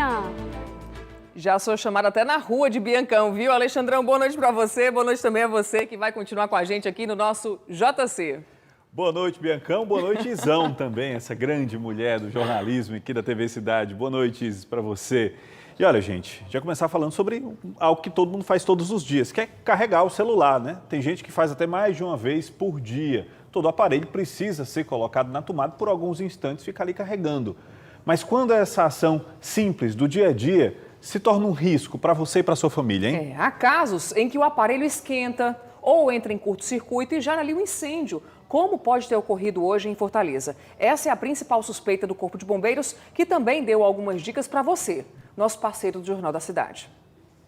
manhã. Já sou chamada até na rua de Biancão, viu? Alexandrão, boa noite para você, boa noite também a você que vai continuar com a gente aqui no nosso JC. Boa noite, Biancão. Boa noite, Isão, também, essa grande mulher do jornalismo aqui da TV Cidade. Boa noite, Isis, para você. E olha, gente, já começar falando sobre algo que todo mundo faz todos os dias, que é carregar o celular, né? Tem gente que faz até mais de uma vez por dia. Todo aparelho precisa ser colocado na tomada por alguns instantes, fica ali carregando. Mas quando essa ação simples do dia a dia se torna um risco para você e para sua família, hein? Há casos em que o aparelho esquenta ou entra em curto-circuito e gera ali um incêndio, como pode ter ocorrido hoje em Fortaleza. Essa é a principal suspeita do Corpo de Bombeiros, que também deu algumas dicas para você, nosso parceiro do Jornal da Cidade.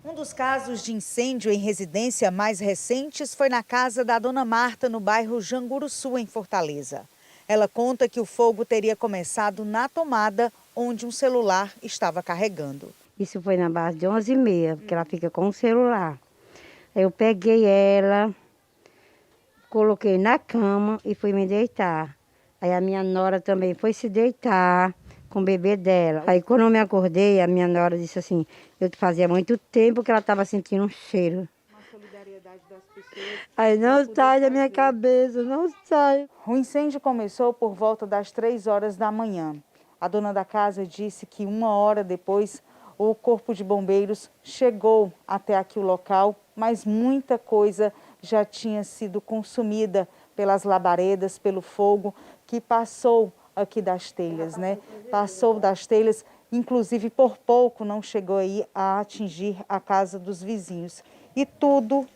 Um dos casos de incêndio em residência mais recentes foi na casa da dona Marta, no bairro Janguruçu, em Fortaleza. Ela conta que o fogo teria começado na tomada, onde um celular estava carregando. Isso foi na base de 11h30, porque ela fica com o celular. Aí eu peguei ela, coloquei na cama e fui me deitar. Aí a minha nora também foi se deitar com o bebê dela. Aí quando eu me acordei, a minha nora disse assim, eu fazia muito tempo que ela estava sentindo um cheiro. Uma solidariedade das pessoas. Aí não sai da minha cabeça, não sai. O incêndio começou por volta das 3 horas da manhã. A dona da casa disse que 1 hora depois o Corpo de Bombeiros chegou até aqui o local, mas muita coisa já tinha sido consumida pelas labaredas, pelo fogo que passou aqui das telhas, né? Passou das telhas, inclusive por pouco não chegou aí a atingir a casa dos vizinhos. E tudo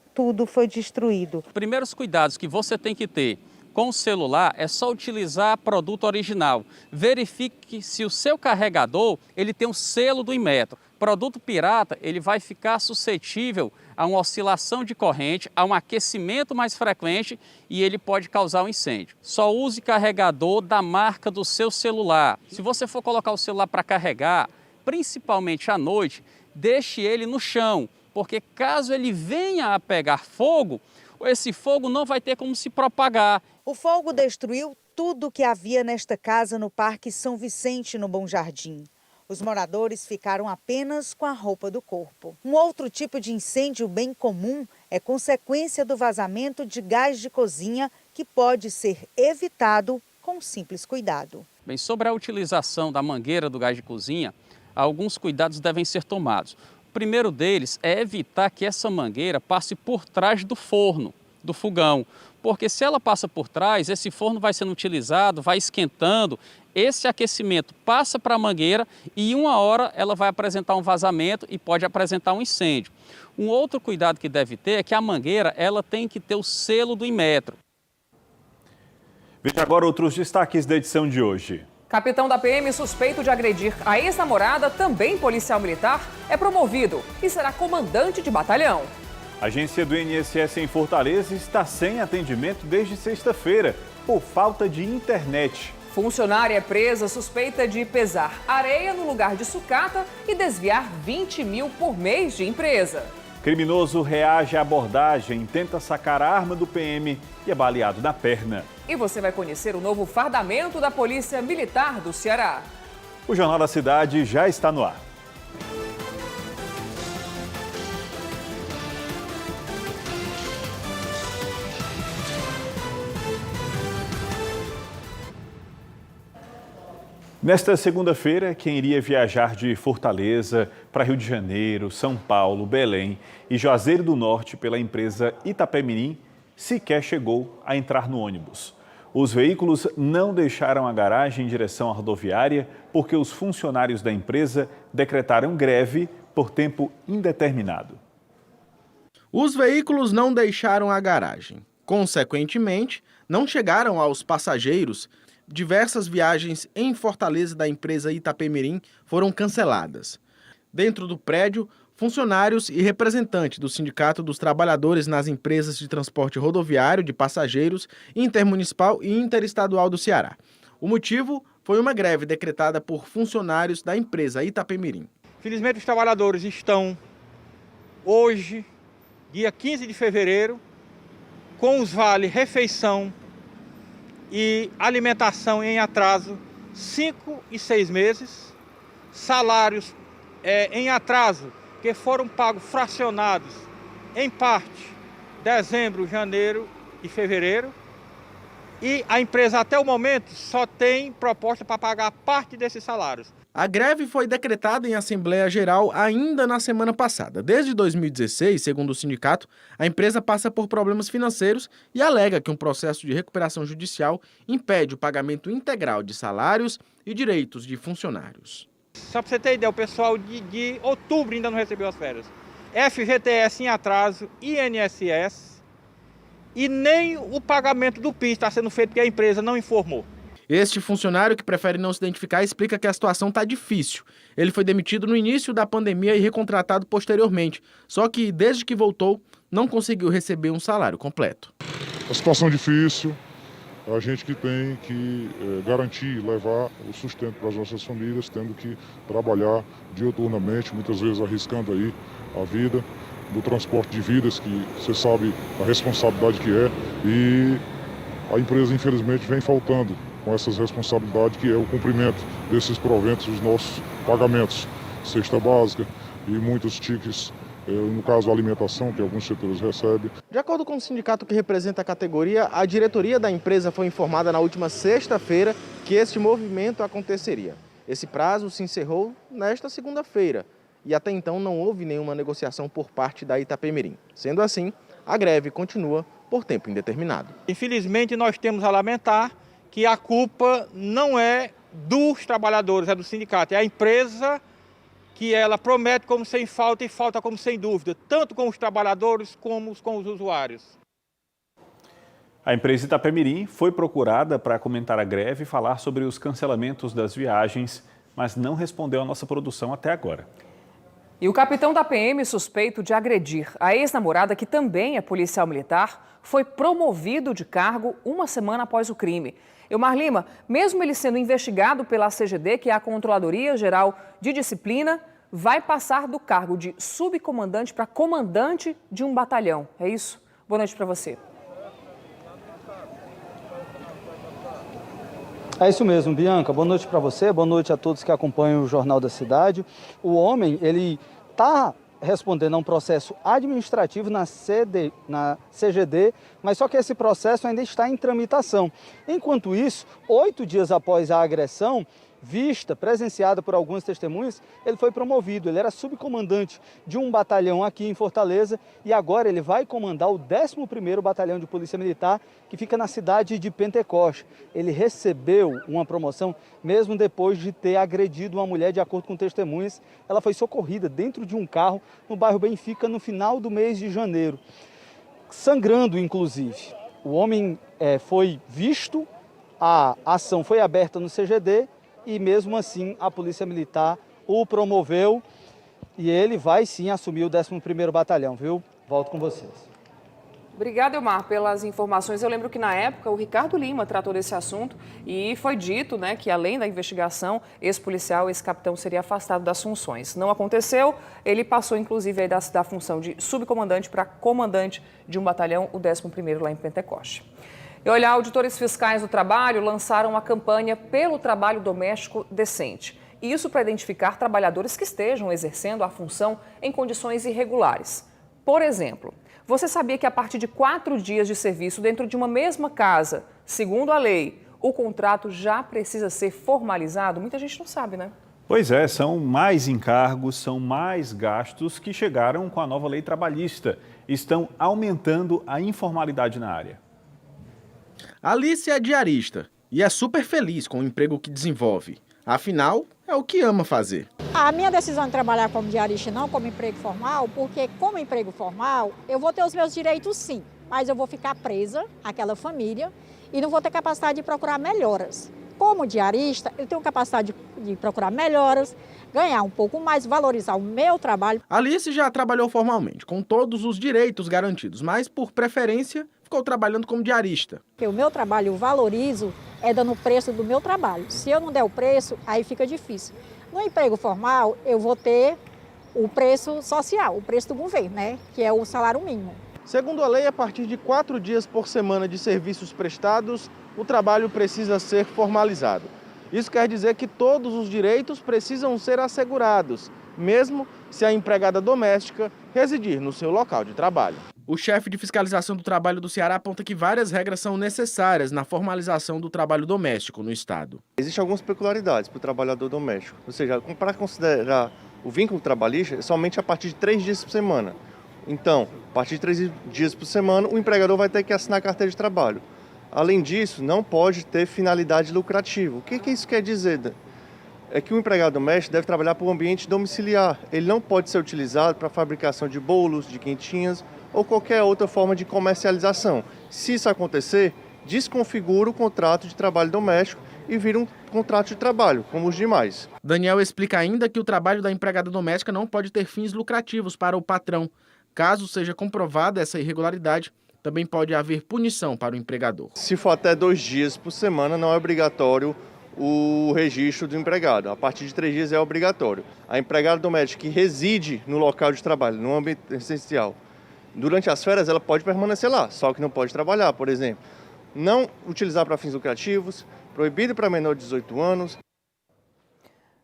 foi destruído. Primeiros cuidados que você tem que ter com o celular é só utilizar produto original. Verifique se o seu carregador ele tem um selo do Inmetro. Produto pirata ele vai ficar suscetível a uma oscilação de corrente, a um aquecimento mais frequente e ele pode causar um incêndio. Só use carregador da marca do seu celular. Se você for colocar o celular para carregar, principalmente à noite, deixe ele no chão, porque caso ele venha a pegar fogo, esse fogo não vai ter como se propagar. O fogo destruiu tudo que havia nesta casa no Parque São Vicente, no Bom Jardim. Os moradores ficaram apenas com a roupa do corpo. Um outro tipo de incêndio bem comum é consequência do vazamento de gás de cozinha, que pode ser evitado com um simples cuidado. Bem, sobre a utilização da mangueira do gás de cozinha, alguns cuidados devem ser tomados. O primeiro deles é evitar que essa mangueira passe por trás do forno, do fogão, porque se ela passa por trás, esse forno vai sendo utilizado, vai esquentando, esse aquecimento passa para a mangueira e em 1 hora ela vai apresentar um vazamento e pode apresentar um incêndio. Um outro cuidado que deve ter é que a mangueira ela tem que ter o selo do Inmetro. Veja agora outros destaques da edição de hoje. Capitão da PM suspeito de agredir a ex-namorada, também policial militar, é promovido e será comandante de batalhão. A agência do INSS em Fortaleza está sem atendimento desde sexta-feira, por falta de internet. Funcionária é presa suspeita de pesar areia no lugar de sucata e desviar 20 mil por mês de empresa. Criminoso reage à abordagem, tenta sacar a arma do PM e é baleado na perna. E você vai conhecer o novo fardamento da Polícia Militar do Ceará. O Jornal da Cidade já está no ar. Nesta segunda-feira, quem iria viajar de Fortaleza para Rio de Janeiro, São Paulo, Belém e Juazeiro do Norte pela empresa Itapemirim sequer chegou a entrar no ônibus. Os veículos não deixaram a garagem em direção à rodoviária porque os funcionários da empresa decretaram greve por tempo indeterminado. Os veículos não deixaram a garagem. Consequentemente, não chegaram aos passageiros. Diversas viagens em Fortaleza da empresa Itapemirim foram canceladas. Dentro do prédio, funcionários e representantes do Sindicato dos Trabalhadores nas Empresas de Transporte Rodoviário de Passageiros, Intermunicipal e Interestadual do Ceará. O motivo foi uma greve decretada por funcionários da empresa Itapemirim. Felizmente, os trabalhadores estão hoje, dia 15 de fevereiro, com os vales refeição e alimentação em atraso 5 e 6 meses, salários em atraso, que foram pagos fracionados, em parte, dezembro, janeiro e fevereiro. E a empresa, até o momento, só tem proposta para pagar parte desses salários. A greve foi decretada em Assembleia Geral ainda na semana passada. Desde 2016, segundo o sindicato, a empresa passa por problemas financeiros e alega que um processo de recuperação judicial impede o pagamento integral de salários e direitos de funcionários. Só para você ter ideia, o pessoal de outubro ainda não recebeu as férias. FGTS em atraso, INSS e nem o pagamento do PIS está sendo feito porque a empresa não informou. Este funcionário, que prefere não se identificar, explica que a situação está difícil. Ele foi demitido no início da pandemia e recontratado posteriormente. Só que, desde que voltou, não conseguiu receber um salário completo. A situação é difícil, a gente que tem que garantir, levar o sustento para as nossas famílias, tendo que trabalhar diuturnamente, muitas vezes arriscando aí a vida, do transporte de vidas, que você sabe a responsabilidade que é, e a empresa, infelizmente, vem faltando com essas responsabilidades, que é o cumprimento desses proventos, os nossos pagamentos, cesta básica e muitos tickets, no caso a alimentação, que alguns setores recebem. De acordo com o sindicato que representa a categoria, a diretoria da empresa foi informada na última sexta-feira que este movimento aconteceria. Esse prazo se encerrou nesta segunda-feira e até então não houve nenhuma negociação por parte da Itapemirim. Sendo assim, a greve continua por tempo indeterminado. Infelizmente, nós temos a lamentar que a culpa não é dos trabalhadores, é do sindicato. É a empresa que ela promete como sem falta e falta como sem dúvida, tanto com os trabalhadores como com os usuários. A empresa Itapemirim foi procurada para comentar a greve e falar sobre os cancelamentos das viagens, mas não respondeu à nossa produção até agora. E o capitão da PM, suspeito de agredir a ex-namorada, que também é policial militar, foi promovido de cargo uma semana após o crime. Elmar Lima, mesmo ele sendo investigado pela CGD, que é a Controladoria Geral de Disciplina, vai passar do cargo de subcomandante para comandante de um batalhão. É isso? Boa noite para você. É isso mesmo, Bianca. Boa noite para você, boa noite a todos que acompanham o Jornal da Cidade. O homem, ele está respondendo a um processo administrativo na CGD, mas só que esse processo ainda está em tramitação. Enquanto isso, 8 dias após a agressão, presenciada por algumas testemunhas, ele foi promovido. Ele era subcomandante de um batalhão aqui em Fortaleza e agora ele vai comandar o 11º Batalhão de Polícia Militar, que fica na cidade de Pentecoste. Ele recebeu uma promoção mesmo depois de ter agredido uma mulher. De acordo com testemunhas, ela foi socorrida dentro de um carro no bairro Benfica no final do mês de janeiro, sangrando inclusive. O homem foi visto, a ação foi aberta no CGD, e mesmo assim a Polícia Militar o promoveu e ele vai sim assumir o 11º Batalhão, viu? Volto com vocês. Obrigada, Elmar, pelas informações. Eu lembro que na época o Ricardo Lima tratou desse assunto e foi dito, né, que além da investigação, esse policial, esse capitão seria afastado das funções. Não aconteceu, ele passou inclusive aí da função de subcomandante para comandante de um batalhão, o 11º lá em Pentecoste. E olha, auditores fiscais do trabalho lançaram uma campanha pelo trabalho doméstico decente. Isso para identificar trabalhadores que estejam exercendo a função em condições irregulares. Por exemplo, você sabia que a partir de 4 dias de serviço dentro de uma mesma casa, segundo a lei, o contrato já precisa ser formalizado? Muita gente não sabe, né? Pois é, são mais encargos, são mais gastos que chegaram com a nova lei trabalhista. Estão aumentando a informalidade na área. Alice é diarista e é super feliz com o emprego que desenvolve. Afinal, é o que ama fazer. A minha decisão de trabalhar como diarista e não como emprego formal, porque como emprego formal, eu vou ter os meus direitos sim, mas eu vou ficar presa àquela família e não vou ter capacidade de procurar melhoras. Como diarista, eu tenho capacidade de procurar melhoras, ganhar um pouco mais, valorizar o meu trabalho. Alice já trabalhou formalmente, com todos os direitos garantidos, mas por preferência ficou trabalhando como diarista. O meu trabalho eu valorizo dando o preço do meu trabalho. Se eu não der o preço, aí fica difícil. No emprego formal, eu vou ter o preço social, o preço do governo, né? Que é o salário mínimo. Segundo a lei, a partir de 4 dias por semana de serviços prestados, o trabalho precisa ser formalizado. Isso quer dizer que todos os direitos precisam ser assegurados, mesmo se a empregada doméstica residir no seu local de trabalho. O chefe de fiscalização do trabalho do Ceará aponta que várias regras são necessárias na formalização do trabalho doméstico no estado. Existem algumas peculiaridades para o trabalhador doméstico, ou seja, para considerar o vínculo trabalhista é somente a partir de 3 dias por semana. Então, a partir de 3 dias por semana, o empregador vai ter que assinar a carteira de trabalho. Além disso, não pode ter finalidade lucrativa. O que isso quer dizer? É que o empregado doméstico deve trabalhar para o ambiente domiciliar. Ele não pode ser utilizado para a fabricação de bolos, de quentinhas ou qualquer outra forma de comercialização. Se isso acontecer, desconfigura o contrato de trabalho doméstico e vira um contrato de trabalho, como os demais. Daniel explica ainda que o trabalho da empregada doméstica não pode ter fins lucrativos para o patrão. Caso seja comprovada essa irregularidade, também pode haver punição para o empregador. Se for até 2 dias por semana, não é obrigatório o registro do empregado. A partir de 3 dias é obrigatório. A empregada doméstica que reside no local de trabalho, no ambiente essencial, durante as férias ela pode permanecer lá, só que não pode trabalhar, por exemplo. Não utilizar para fins lucrativos, proibido para menor de 18 anos.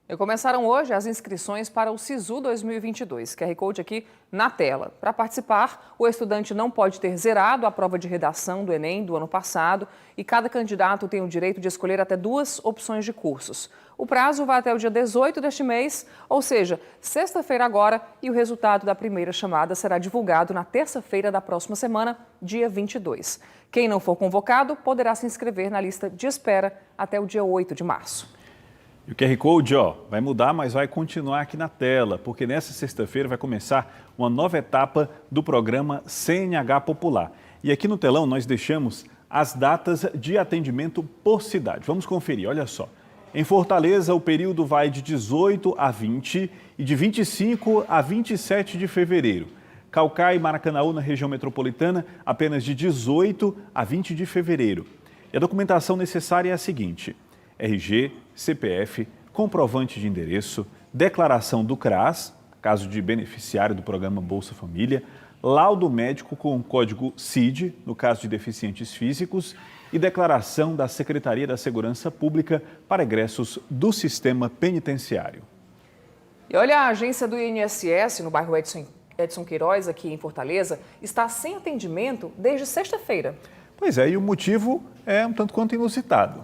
E começaram hoje as inscrições para o SISU 2022, QR Code aqui na tela. Para participar, o estudante não pode ter zerado a prova de redação do Enem do ano passado e cada candidato tem o direito de escolher até 2 opções de cursos. O prazo vai até o dia 18 deste mês, ou seja, sexta-feira agora, e o resultado da primeira chamada será divulgado na terça-feira da próxima semana, dia 22. Quem não for convocado poderá se inscrever na lista de espera até o dia 8 de março. E o QR Code, vai mudar, mas vai continuar aqui na tela, porque nessa sexta-feira vai começar uma nova etapa do programa CNH Popular. E aqui no telão nós deixamos as datas de atendimento por cidade. Vamos conferir, olha só. Em Fortaleza, o período vai de 18 a 20 e de 25 a 27 de fevereiro. Caucaí e Maracanaú, na região metropolitana, apenas de 18 a 20 de fevereiro. E a documentação necessária é a seguinte: RG, CPF, comprovante de endereço, declaração do CRAS, caso de beneficiário do programa Bolsa Família, laudo médico com código CID, no caso de deficientes físicos, e declaração da Secretaria da Segurança Pública para egressos do sistema penitenciário. E olha, a agência do INSS, no bairro Edson Queiroz, aqui em Fortaleza, está sem atendimento desde sexta-feira. Pois é, e o motivo é um tanto quanto inusitado.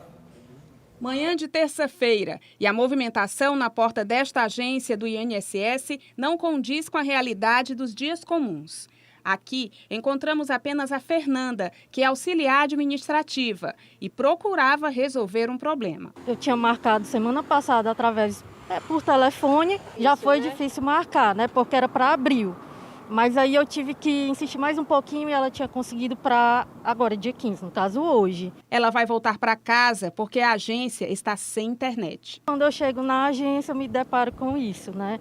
Manhã de terça-feira, e a movimentação na porta desta agência do INSS não condiz com a realidade dos dias comuns. Aqui encontramos apenas a Fernanda, que é auxiliar administrativa e procurava resolver um problema. Eu tinha marcado semana passada por telefone, já foi difícil marcar, né? Porque era para abril. Mas aí eu tive que insistir mais um pouquinho e ela tinha conseguido para agora, dia 15, no caso hoje. Ela vai voltar para casa porque a agência está sem internet. Quando eu chego na agência, eu me deparo com isso, né?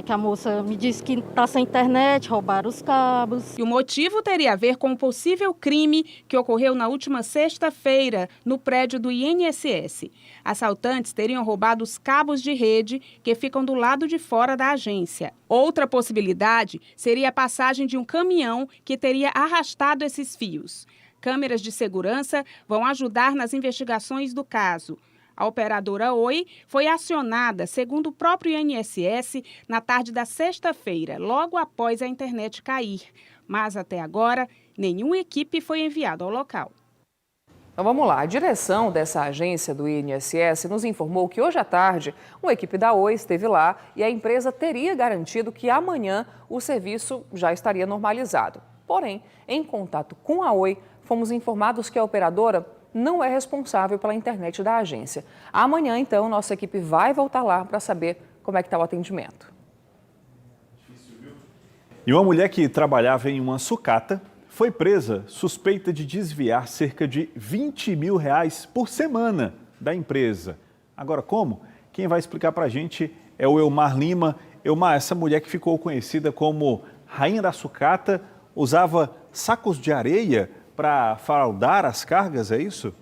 Que a moça me disse que está sem internet, roubaram os cabos. E o motivo teria a ver com um possível crime que ocorreu na última sexta-feira no prédio do INSS. Assaltantes teriam roubado os cabos de rede que ficam do lado de fora da agência. Outra possibilidade seria a passagem de um caminhão que teria arrastado esses fios. Câmeras de segurança vão ajudar nas investigações do caso. A operadora Oi foi acionada, segundo o próprio INSS, na tarde da sexta-feira, logo após a internet cair. Mas até agora, nenhuma equipe foi enviada ao local. Então vamos lá, a direção dessa agência do INSS nos informou que hoje à tarde uma equipe da Oi esteve lá e a empresa teria garantido que amanhã o serviço já estaria normalizado. Porém, em contato com a Oi, fomos informados que a operadora não é responsável pela internet da agência. Amanhã, então, nossa equipe vai voltar lá para saber como é que está o atendimento. E uma mulher que trabalhava em uma sucata foi presa suspeita de desviar cerca de R$20 mil por semana da empresa. Agora, como? Quem vai explicar para a gente é o Elmar Lima. Elmar, essa mulher que ficou conhecida como Rainha da Sucata, usava sacos de areia para fraudar as cargas, é isso?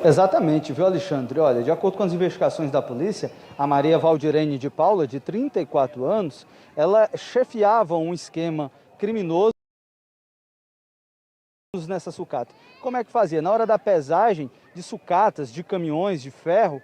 Exatamente, viu, Alexandre? Olha, de acordo com as investigações da polícia, a Maria Valdirene de Paula, de 34 anos, ela chefiava um esquema criminoso nessa sucata. Como é que fazia? Na hora da pesagem de sucatas, de caminhões, de ferro,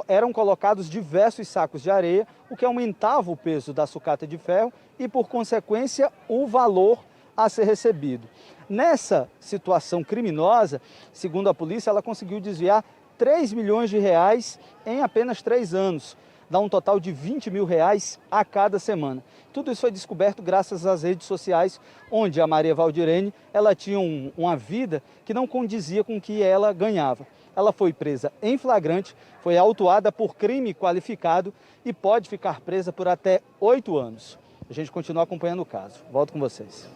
eram colocados diversos sacos de areia, o que aumentava o peso da sucata de ferro e, por consequência, o valor a ser recebido. Nessa situação criminosa, segundo a polícia, ela conseguiu desviar 3 milhões de reais em apenas 3 anos. Dá um total de 20 mil reais a cada semana. Tudo isso foi descoberto graças às redes sociais, onde a Maria Valdirene ela tinha uma vida que não condizia com o que ela ganhava. Ela foi presa em flagrante, foi autuada por crime qualificado e pode ficar presa por até 8 anos. A gente continua acompanhando o caso. Volto com vocês.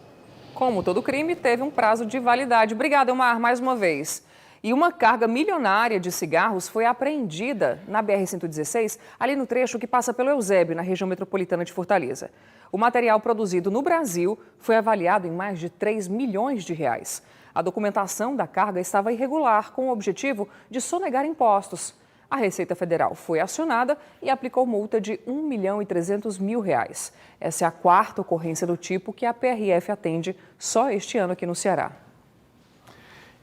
Como todo crime, teve um prazo de validade. Obrigada, Elmar, mais uma vez. E uma carga milionária de cigarros foi apreendida na BR-116, ali no trecho que passa pelo Eusébio, na região metropolitana de Fortaleza. O material produzido no Brasil foi avaliado em mais de 3 milhões de reais. A documentação da carga estava irregular, com o objetivo de sonegar impostos. A Receita Federal foi acionada e aplicou multa de R$ 1.300.000. Essa é a 4ª ocorrência do tipo que a PRF atende só este ano aqui no Ceará.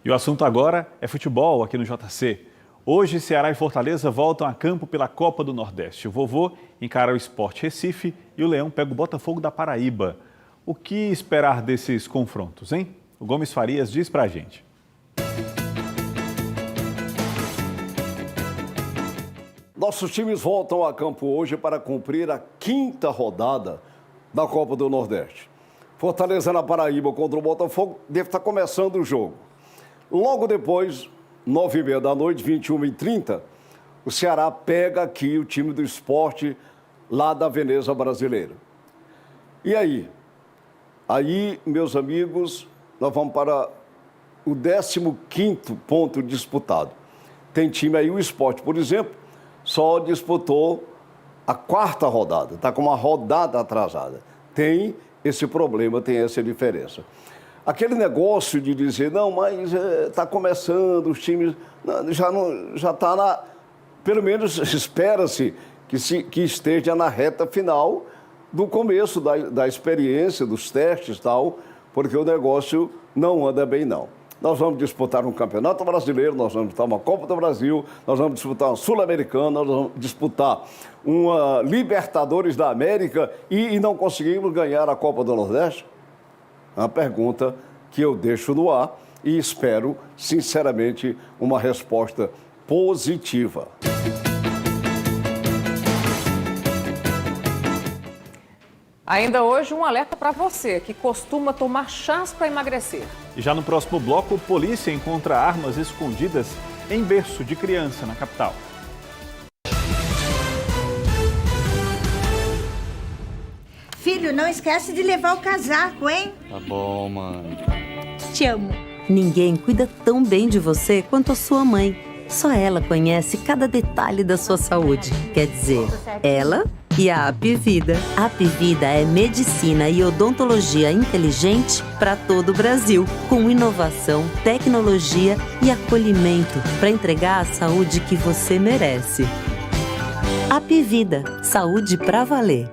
E o assunto agora é futebol aqui no JC. Hoje, Ceará e Fortaleza voltam a campo pela Copa do Nordeste. O Vovô encara o Sport Recife e o Leão pega o Botafogo da Paraíba. O que esperar desses confrontos, hein? O Gomes Farias diz pra gente. Nossos times voltam a campo hoje para cumprir a 5ª rodada da Copa do Nordeste. Fortaleza na Paraíba contra o Botafogo deve estar começando o jogo. Logo depois, 9h30 da noite, 21h30, o Ceará pega aqui o time do Sport lá da Veneza Brasileira. E aí? Aí, meus amigos, nós vamos para o 15º ponto disputado. Tem time aí, o Sport, por exemplo, só disputou a 4ª rodada, está com uma rodada atrasada. Tem esse problema, tem essa diferença. Aquele negócio de dizer, não, mas está começando, os times já está na... Pelo menos espera-se que esteja na reta final do começo da experiência, dos testes e tal, porque o negócio não anda bem, não. Nós vamos disputar um campeonato brasileiro, nós vamos disputar uma Copa do Brasil, nós vamos disputar uma Sul-Americana, nós vamos disputar uma Libertadores da América e não conseguimos ganhar a Copa do Nordeste? É uma pergunta que eu deixo no ar e espero, sinceramente, uma resposta positiva. Ainda hoje, um alerta para você que costuma tomar chás para emagrecer. E já no próximo bloco, polícia encontra armas escondidas em berço de criança na capital. Filho, não esquece de levar o casaco, hein? Tá bom, mãe. Te amo. Ninguém cuida tão bem de você quanto a sua mãe. Só ela conhece cada detalhe da sua saúde. Quer dizer, ela e a Apivida. A Apivida é medicina e odontologia inteligente para todo o Brasil, com inovação, tecnologia e acolhimento para entregar a saúde que você merece. Apivida, saúde pra valer.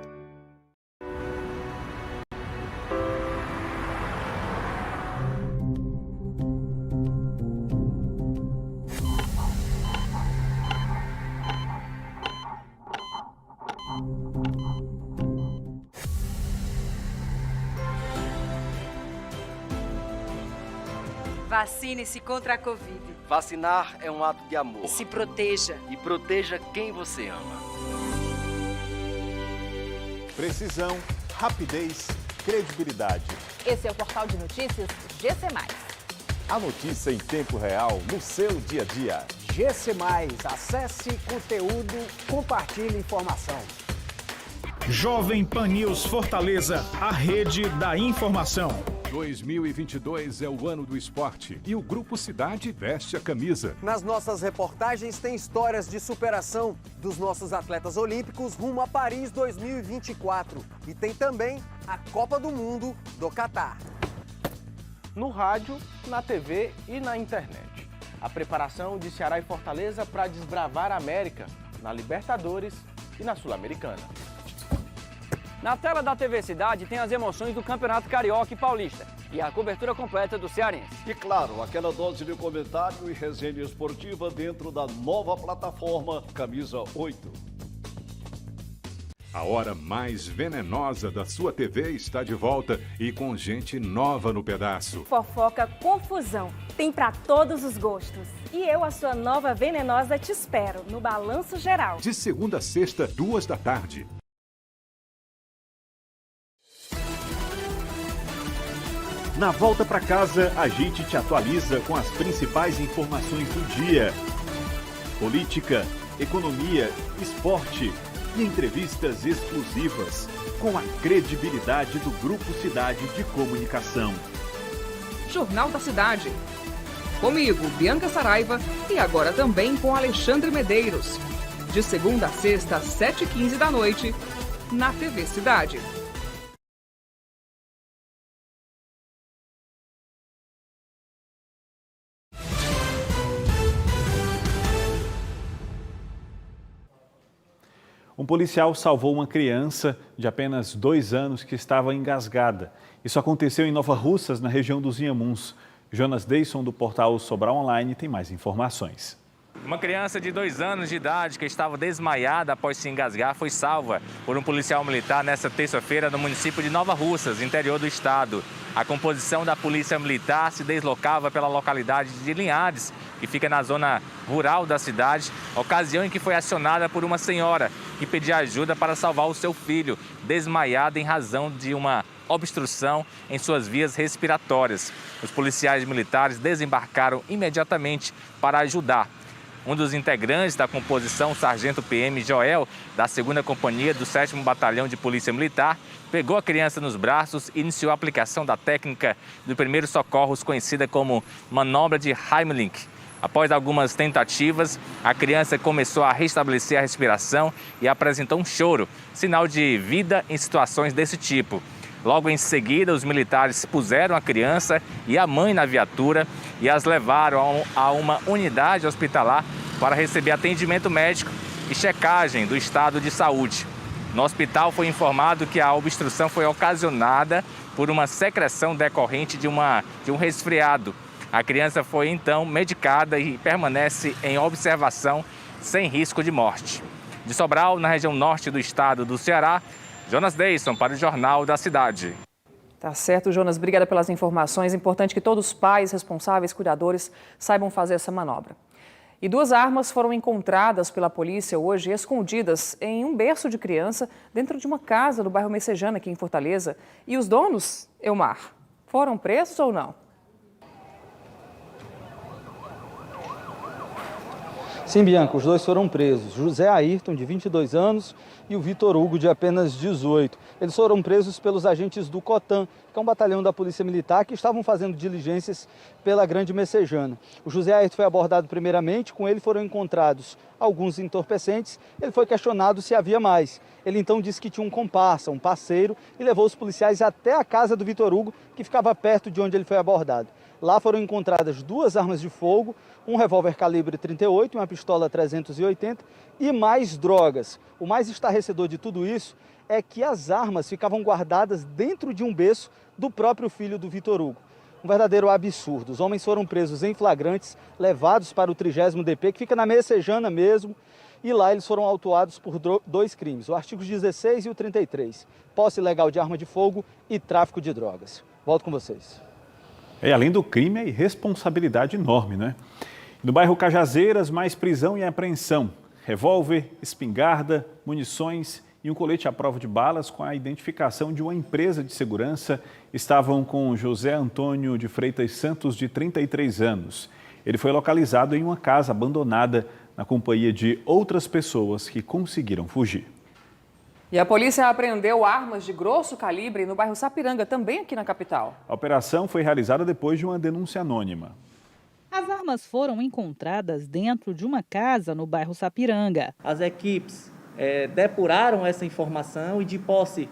Vacine-se contra a Covid. Vacinar é um ato de amor. Se proteja. E proteja quem você ama. Precisão, rapidez, credibilidade. Esse é o portal de notícias GC+. A notícia em tempo real no seu dia a dia. GC+, acesse conteúdo, compartilhe informação. Jovem Pan News Fortaleza, a rede da informação. 2022 é o ano do esporte e o Grupo Cidade veste a camisa. Nas nossas reportagens tem histórias de superação dos nossos atletas olímpicos rumo a Paris 2024. E tem também a Copa do Mundo do Catar. No rádio, na TV e na internet. A preparação de Ceará e Fortaleza para desbravar a América, na Libertadores e na Sul-Americana. Na tela da TV Cidade tem as emoções do Campeonato Carioca e Paulista. e a cobertura completa do Cearense. E claro, aquela dose de comentário e resenha esportiva dentro da nova plataforma Camisa 8. A hora mais venenosa da sua TV está de volta e com gente nova no pedaço. Fofoca, confusão, tem pra todos os gostos. E eu, a sua nova venenosa, te espero no Balanço Geral. De segunda a sexta, 14h. Na volta para casa, a gente te atualiza com as principais informações do dia. Política, economia, esporte e entrevistas exclusivas com a credibilidade do Grupo Cidade de Comunicação. Jornal da Cidade. Comigo, Bianca Saraiva, e agora também com Alexandre Medeiros. De segunda a sexta, às 7h15 da noite, na TV Cidade. Um policial salvou uma criança de apenas 2 anos que estava engasgada. Isso aconteceu em Nova Russas, na região dos Inhamuns. Jonas Deisson, do portal Sobral Online, tem mais informações. Uma criança de 2 anos de idade que estava desmaiada após se engasgar foi salva por um policial militar nesta terça-feira no município de Nova Russas, interior do estado. A composição da polícia militar se deslocava pela localidade de Linhares, que fica na zona rural da cidade, ocasião em que foi acionada por uma senhora que pedia ajuda para salvar o seu filho, desmaiado em razão de uma obstrução em suas vias respiratórias. Os policiais militares desembarcaram imediatamente para ajudar. Um dos integrantes da composição, o sargento PM Joel, da 2ª Companhia do 7º Batalhão de Polícia Militar, pegou a criança nos braços e iniciou a aplicação da técnica de primeiros socorros, conhecida como manobra de Heimlich. Após algumas tentativas, a criança começou a restabelecer a respiração e apresentou um choro, sinal de vida em situações desse tipo. Logo em seguida, os militares puseram a criança e a mãe na viatura e as levaram a uma unidade hospitalar para receber atendimento médico e checagem do estado de saúde. No hospital foi informado que a obstrução foi ocasionada por uma secreção decorrente de um resfriado. A criança foi então medicada e permanece em observação sem risco de morte. De Sobral, na região norte do estado do Ceará, Jonas Deisson para o Jornal da Cidade. Tá certo, Jonas. Obrigada pelas informações. Importante que todos os pais, responsáveis, cuidadores saibam fazer essa manobra. E 2 armas foram encontradas pela polícia hoje escondidas em um berço de criança dentro de uma casa do bairro Messejana, aqui em Fortaleza. E os donos, Elmar, foram presos ou não? Sim, Bianca, os 2 foram presos. José Ayrton, de 22 anos, e o Vitor Hugo, de apenas 18. Eles foram presos pelos agentes do COTAN, que é um batalhão da Polícia Militar, que estavam fazendo diligências pela Grande Messejana. O José Ayrton foi abordado primeiramente, com ele foram encontrados alguns entorpecentes. Ele foi questionado se havia mais. Ele então disse que tinha um comparsa, um parceiro, e levou os policiais até a casa do Vitor Hugo, que ficava perto de onde ele foi abordado. Lá foram encontradas 2 armas de fogo, um revólver calibre 38 e uma pistola 380 e mais drogas. O mais estarrecedor de tudo isso é que as armas ficavam guardadas dentro de um berço do próprio filho do Vitor Hugo. Um verdadeiro absurdo. Os homens foram presos em flagrantes, levados para o 30º DP, que fica na Messejana mesmo, e lá eles foram autuados por 2 crimes, o artigo 16 e o 33, posse ilegal de arma de fogo e tráfico de drogas. Volto com vocês. Além do crime, é irresponsabilidade enorme, né? No bairro Cajazeiras, mais prisão e apreensão. Revólver, espingarda, munições e um colete à prova de balas com a identificação de uma empresa de segurança estavam com José Antônio de Freitas Santos, de 33 anos. Ele foi localizado em uma casa abandonada na companhia de outras pessoas que conseguiram fugir. E a polícia apreendeu armas de grosso calibre no bairro Sapiranga, também aqui na capital. A operação foi realizada depois de uma denúncia anônima. As armas foram encontradas dentro de uma casa no bairro Sapiranga. As equipes depuraram essa informação e, de posse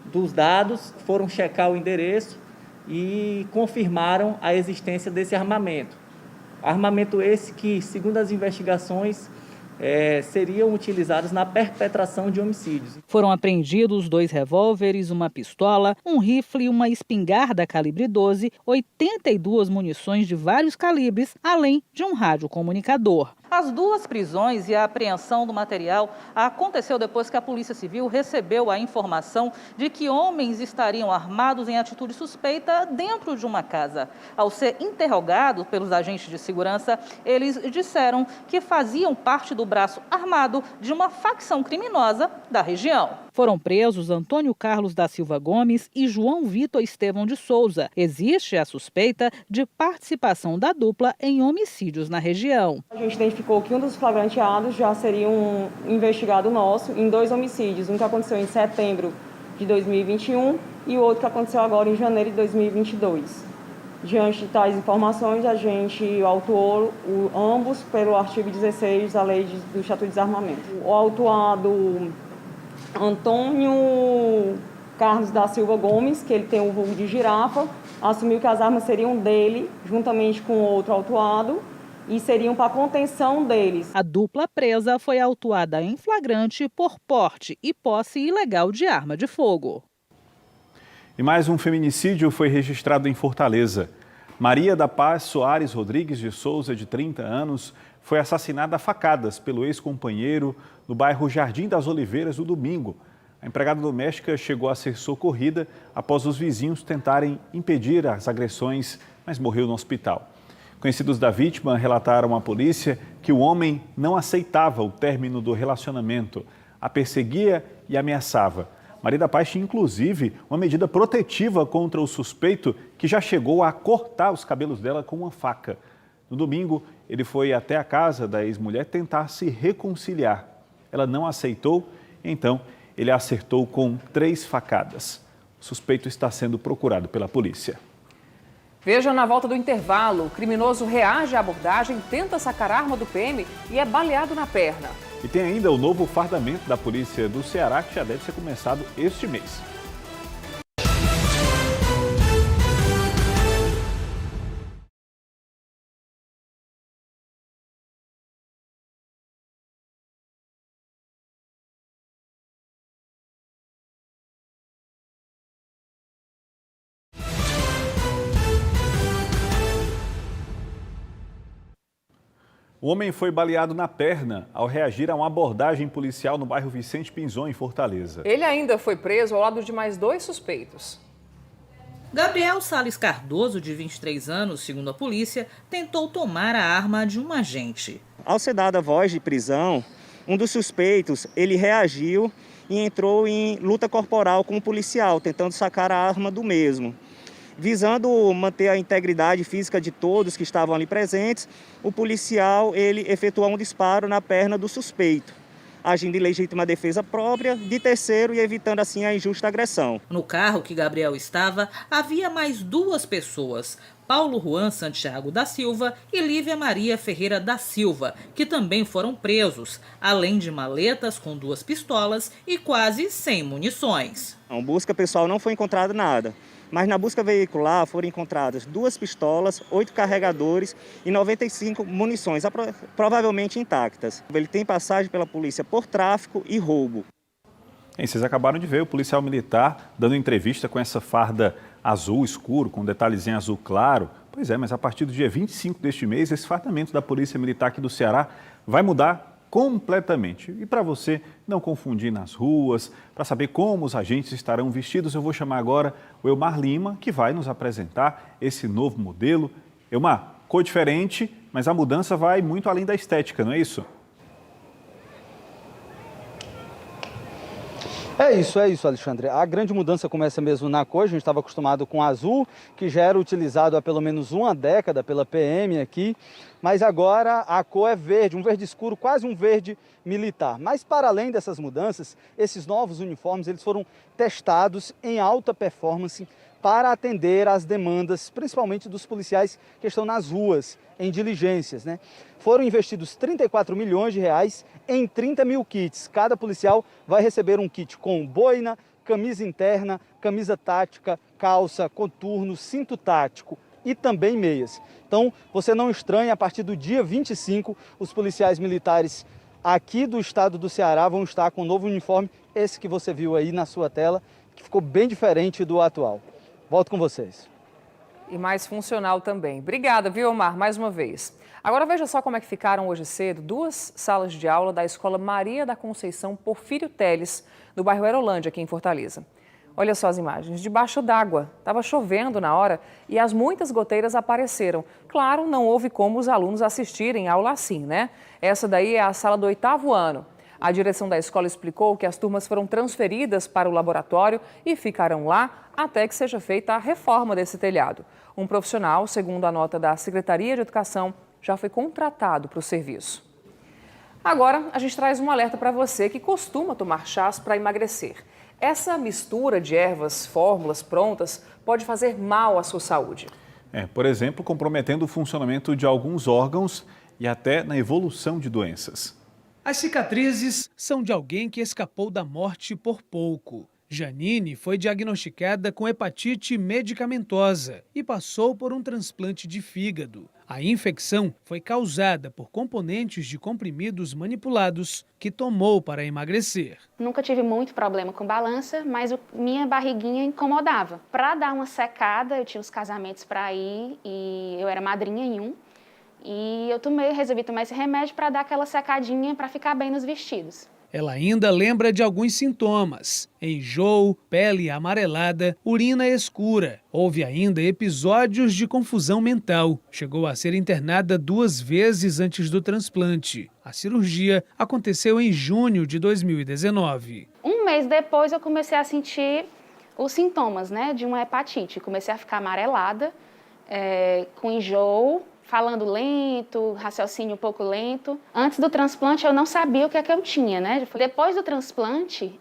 dos dados, foram checar o endereço e confirmaram a existência desse armamento. Armamento esse que, segundo as investigações, seriam utilizados na perpetração de homicídios. Foram apreendidos 2 revólveres, uma pistola, um rifle e uma espingarda calibre 12, 82 munições de vários calibres, além de um radiocomunicador. As 2 prisões e a apreensão do material aconteceu depois que a Polícia Civil recebeu a informação de que homens estariam armados em atitude suspeita dentro de uma casa. Ao ser interrogados pelos agentes de segurança, eles disseram que faziam parte do braço armado de uma facção criminosa da região. Foram presos Antônio Carlos da Silva Gomes e João Vitor Estevão de Souza. Existe a suspeita de participação da dupla em homicídios na região. A gente identificou que um dos flagranteados já seria um investigado nosso em 2 homicídios, um que aconteceu em setembro de 2021 e o outro que aconteceu agora em janeiro de 2022. Diante de tais informações, a gente autuou ambos pelo artigo 16 da Lei do Estatuto de Desarmamento. O autuado Antônio Carlos da Silva Gomes, que ele tem o vulgo de Girafa, assumiu que as armas seriam dele, juntamente com outro autuado, e seriam para contenção deles. A dupla presa foi autuada em flagrante por porte e posse ilegal de arma de fogo. E mais um feminicídio foi registrado em Fortaleza. Maria da Paz Soares Rodrigues de Souza, de 30 anos, foi assassinada a facadas pelo ex-companheiro no bairro Jardim das Oliveiras no domingo. A empregada doméstica chegou a ser socorrida após os vizinhos tentarem impedir as agressões, mas morreu no hospital. Conhecidos da vítima relataram à polícia que o homem não aceitava o término do relacionamento, a perseguia e ameaçava. Maria da Paz tinha, inclusive, uma medida protetiva contra o suspeito que já chegou a cortar os cabelos dela com uma faca. No domingo, ele foi até a casa da ex-mulher tentar se reconciliar. Ela não aceitou, então ele a acertou com 3 facadas. O suspeito está sendo procurado pela polícia. Veja na volta do intervalo, o criminoso reage à abordagem, tenta sacar a arma do PM e é baleado na perna. E tem ainda o novo fardamento da polícia do Ceará, que já deve ser começado este mês. O homem foi baleado na perna ao reagir a uma abordagem policial no bairro Vicente Pinzon, em Fortaleza. Ele ainda foi preso ao lado de mais 2 suspeitos. Gabriel Salles Cardoso, de 23 anos, segundo a polícia, tentou tomar a arma de um agente. Ao ser dada a voz de prisão, um dos suspeitos, ele reagiu e entrou em luta corporal com o policial, tentando sacar a arma do mesmo. Visando manter a integridade física de todos que estavam ali presentes, o policial ele efetuou um disparo na perna do suspeito, agindo em legítima defesa própria de terceiro e evitando assim a injusta agressão. No carro que Gabriel estava, havia mais 2 pessoas, Paulo Juan Santiago da Silva e Lívia Maria Ferreira da Silva, que também foram presos, além de maletas com 2 pistolas e quase 100 munições. Em busca pessoal não foi encontrado nada. Mas na busca veicular foram encontradas 2 pistolas, 8 carregadores e 95 munições, provavelmente intactas. Ele tem passagem pela polícia por tráfico e roubo. Vocês acabaram de ver o policial militar dando entrevista com essa farda azul escuro, com detalhes em azul claro. Pois é, mas a partir do dia 25 deste mês, esse fardamento da Polícia Militar aqui do Ceará vai mudar completamente. E para você não confundir nas ruas, para saber como os agentes estarão vestidos, eu vou chamar agora o Elmar Lima, que vai nos apresentar esse novo modelo. Elmar, cor diferente, mas a mudança vai muito além da estética, não é isso? É isso, Alexandre. A grande mudança começa mesmo na cor. A gente estava acostumado com azul, que já era utilizado há pelo menos uma década pela PM aqui, mas agora a cor é verde, um verde escuro, quase um verde militar. Mas para além dessas mudanças, esses novos uniformes eles foram testados em alta performance para atender às demandas, principalmente dos policiais que estão nas ruas, em diligências, né? Foram investidos 34 milhões de reais em 30 mil kits. Cada policial vai receber um kit com boina, camisa interna, camisa tática, calça, coturno, cinto tático e também meias. Então, você não estranha, a partir do dia 25, os policiais militares aqui do estado do Ceará vão estar com o novo uniforme, esse que você viu aí na sua tela, que ficou bem diferente do atual. Volto com vocês. E mais funcional também. Obrigada, viu, Omar, mais uma vez. Agora veja só como é que ficaram hoje cedo 2 salas de aula da Escola Maria da Conceição Porfírio Teles, no bairro Aerolândia, aqui em Fortaleza. Olha só as imagens, debaixo d'água. Estava chovendo na hora e as muitas goteiras apareceram. Claro, não houve como os alunos assistirem a aula assim, né? Essa daí é a sala do 8º ano. A direção da escola explicou que as turmas foram transferidas para o laboratório e ficarão lá até que seja feita a reforma desse telhado. Um profissional, segundo a nota da Secretaria de Educação, já foi contratado para o serviço. Agora, a gente traz um alerta para você que costuma tomar chás para emagrecer. Essa mistura de ervas, fórmulas prontas, pode fazer mal à sua saúde. Por exemplo, comprometendo o funcionamento de alguns órgãos e até na evolução de doenças. As cicatrizes são de alguém que escapou da morte por pouco. Janine foi diagnosticada com hepatite medicamentosa e passou por um transplante de fígado. A infecção foi causada por componentes de comprimidos manipulados que tomou para emagrecer. Nunca tive muito problema com balança, mas minha barriguinha incomodava. Para dar uma secada, eu tinha os casamentos para ir e eu era madrinha em um. E eu resolvi tomar esse remédio para dar aquela secadinha para ficar bem nos vestidos. Ela ainda lembra de alguns sintomas: enjoo, pele amarelada, urina escura. Houve ainda episódios de confusão mental. Chegou a ser internada 2 vezes antes do transplante. A cirurgia aconteceu em junho de 2019. Um mês depois eu comecei a sentir os sintomas, de uma hepatite. Comecei a ficar amarelada, com enjoo, falando lento, raciocínio um pouco lento. Antes do transplante eu não sabia o que é que eu tinha, Depois do transplante,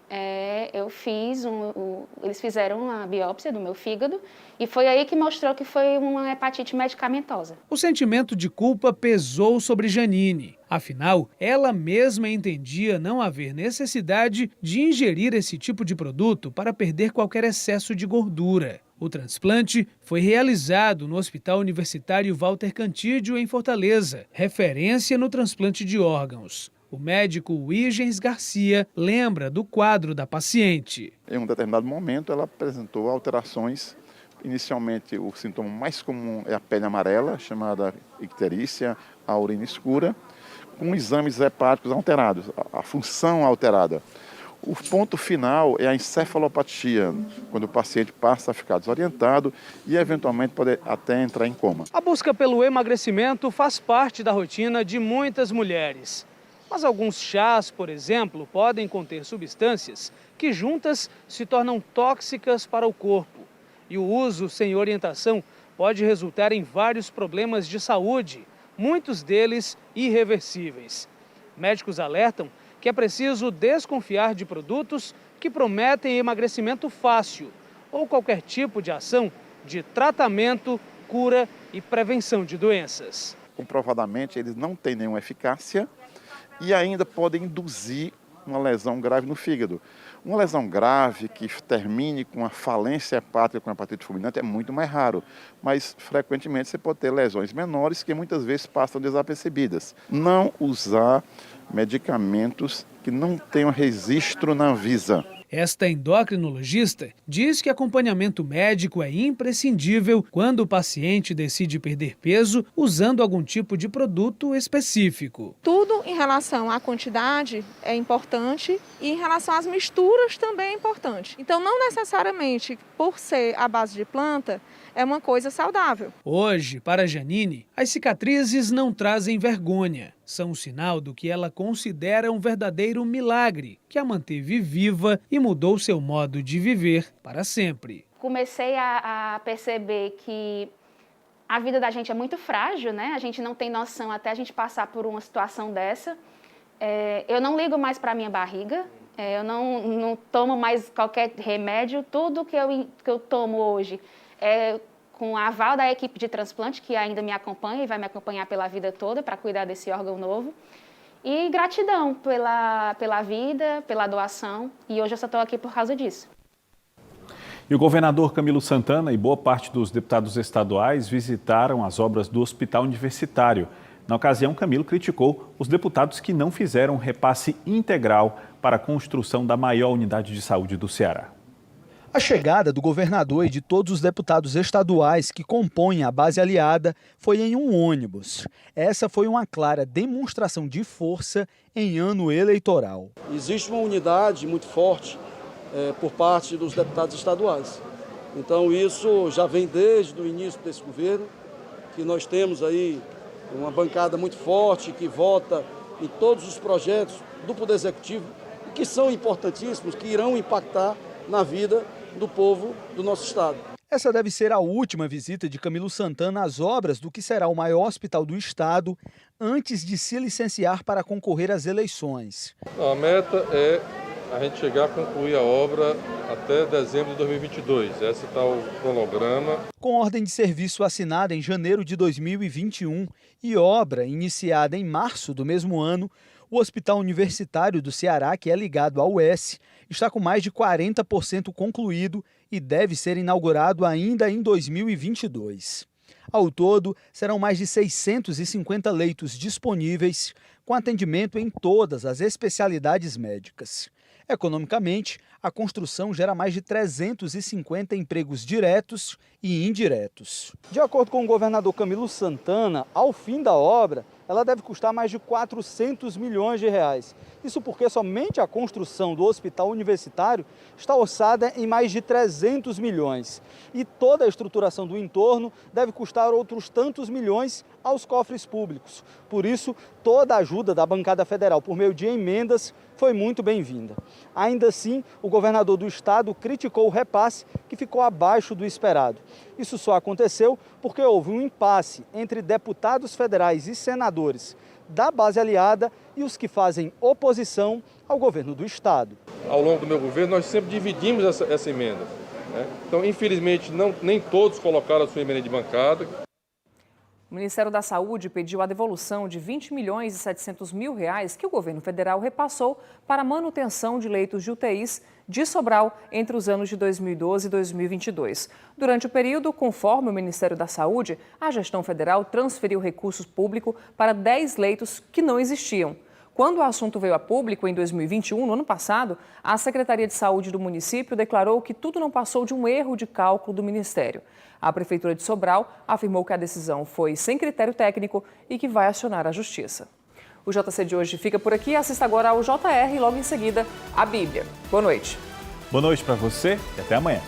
eles fizeram uma biópsia do meu fígado e foi aí que mostrou que foi uma hepatite medicamentosa. O sentimento de culpa pesou sobre Janine. Afinal, ela mesma entendia não haver necessidade de ingerir esse tipo de produto para perder qualquer excesso de gordura. O transplante foi realizado no Hospital Universitário Walter Cantídio, em Fortaleza, referência no transplante de órgãos. O médico Huygens Garcia lembra do quadro da paciente. Em um determinado momento, ela apresentou alterações. Inicialmente, o sintoma mais comum é a pele amarela, chamada icterícia, a urina escura, com exames hepáticos alterados, a função alterada. O ponto final é a encefalopatia, quando o paciente passa a ficar desorientado e, eventualmente, pode até entrar em coma. A busca pelo emagrecimento faz parte da rotina de muitas mulheres. Mas alguns chás, por exemplo, podem conter substâncias que juntas se tornam tóxicas para o corpo. E o uso sem orientação pode resultar em vários problemas de saúde, muitos deles irreversíveis. Médicos alertam que é preciso desconfiar de produtos que prometem emagrecimento fácil ou qualquer tipo de ação de tratamento, cura e prevenção de doenças. Comprovadamente, eles não têm nenhuma eficácia e ainda podem induzir uma lesão grave no fígado. Uma lesão grave que termine com uma falência hepática com hepatite fulminante é muito mais raro, mas frequentemente você pode ter lesões menores que muitas vezes passam desapercebidas. Não usar medicamentos que não tenham registro na Anvisa. Esta endocrinologista diz que acompanhamento médico é imprescindível quando o paciente decide perder peso usando algum tipo de produto específico. Tudo em relação à quantidade é importante e em relação às misturas também é importante. Então, não necessariamente por ser à base de planta é uma coisa saudável. Hoje, para Janine, as cicatrizes não trazem vergonha. São um sinal do que ela considera um verdadeiro milagre, que a manteve viva e mudou seu modo de viver para sempre. Comecei a perceber que a vida da gente é muito frágil, A gente não tem noção até a gente passar por uma situação dessa. Eu não ligo mais para a minha barriga, eu não tomo mais qualquer remédio. Tudo que eu tomo hoje é com o aval da equipe de transplante, que ainda me acompanha e vai me acompanhar pela vida toda para cuidar desse órgão novo. E gratidão pela vida, pela doação. E hoje eu só estou aqui por causa disso. E o governador Camilo Santana e boa parte dos deputados estaduais visitaram as obras do Hospital Universitário. Na ocasião, Camilo criticou os deputados que não fizeram repasse integral para a construção da maior unidade de saúde do Ceará. A chegada do governador e de todos os deputados estaduais que compõem a base aliada foi em um ônibus. Essa foi uma clara demonstração de força em ano eleitoral. Existe uma unidade muito forte por parte dos deputados estaduais. Então isso já vem desde o início desse governo, que nós temos aí uma bancada muito forte que vota em todos os projetos do Poder Executivo, que são importantíssimos, que irão impactar na vida do povo do nosso estado. Essa deve ser a última visita de Camilo Santana às obras do que será o maior hospital do estado antes de se licenciar para concorrer às eleições. A meta é a gente chegar a concluir a obra até dezembro de 2022. Esse está o cronograma. Com ordem de serviço assinada em janeiro de 2021 e obra iniciada em março do mesmo ano, o Hospital Universitário do Ceará, que é ligado à UES, está com mais de 40% concluído e deve ser inaugurado ainda em 2022. Ao todo, serão mais de 650 leitos disponíveis, com atendimento em todas as especialidades médicas. Economicamente, a construção gera mais de 350 empregos diretos e indiretos. De acordo com o governador Camilo Santana, ao fim da obra, ela deve custar mais de 400 milhões de reais. Isso porque somente a construção do hospital universitário está orçada em mais de 300 milhões. E toda a estruturação do entorno deve custar outros tantos milhões aos cofres públicos. Por isso, toda a ajuda da bancada federal por meio de emendas foi muito bem-vinda. Ainda assim, o governador do estado criticou o repasse, que ficou abaixo do esperado. Isso só aconteceu porque houve um impasse entre deputados federais e senadores da base aliada e os que fazem oposição ao governo do estado. Ao longo do meu governo, nós sempre dividimos essa emenda, né? Então, infelizmente, nem todos colocaram a sua emenda de bancada. O Ministério da Saúde pediu a devolução de 20 milhões e 700 mil reais que o governo federal repassou para a manutenção de leitos de UTIs de Sobral entre os anos de 2012 e 2022. Durante o período, conforme o Ministério da Saúde, a gestão federal transferiu recursos públicos para 10 leitos que não existiam. Quando o assunto veio a público em 2021, no ano passado, a Secretaria de Saúde do município declarou que tudo não passou de um erro de cálculo do Ministério. A Prefeitura de Sobral afirmou que a decisão foi sem critério técnico e que vai acionar a Justiça. O JC de hoje fica por aqui. Assista agora ao JR e logo em seguida a Bíblia. Boa noite. Boa noite para você e até amanhã.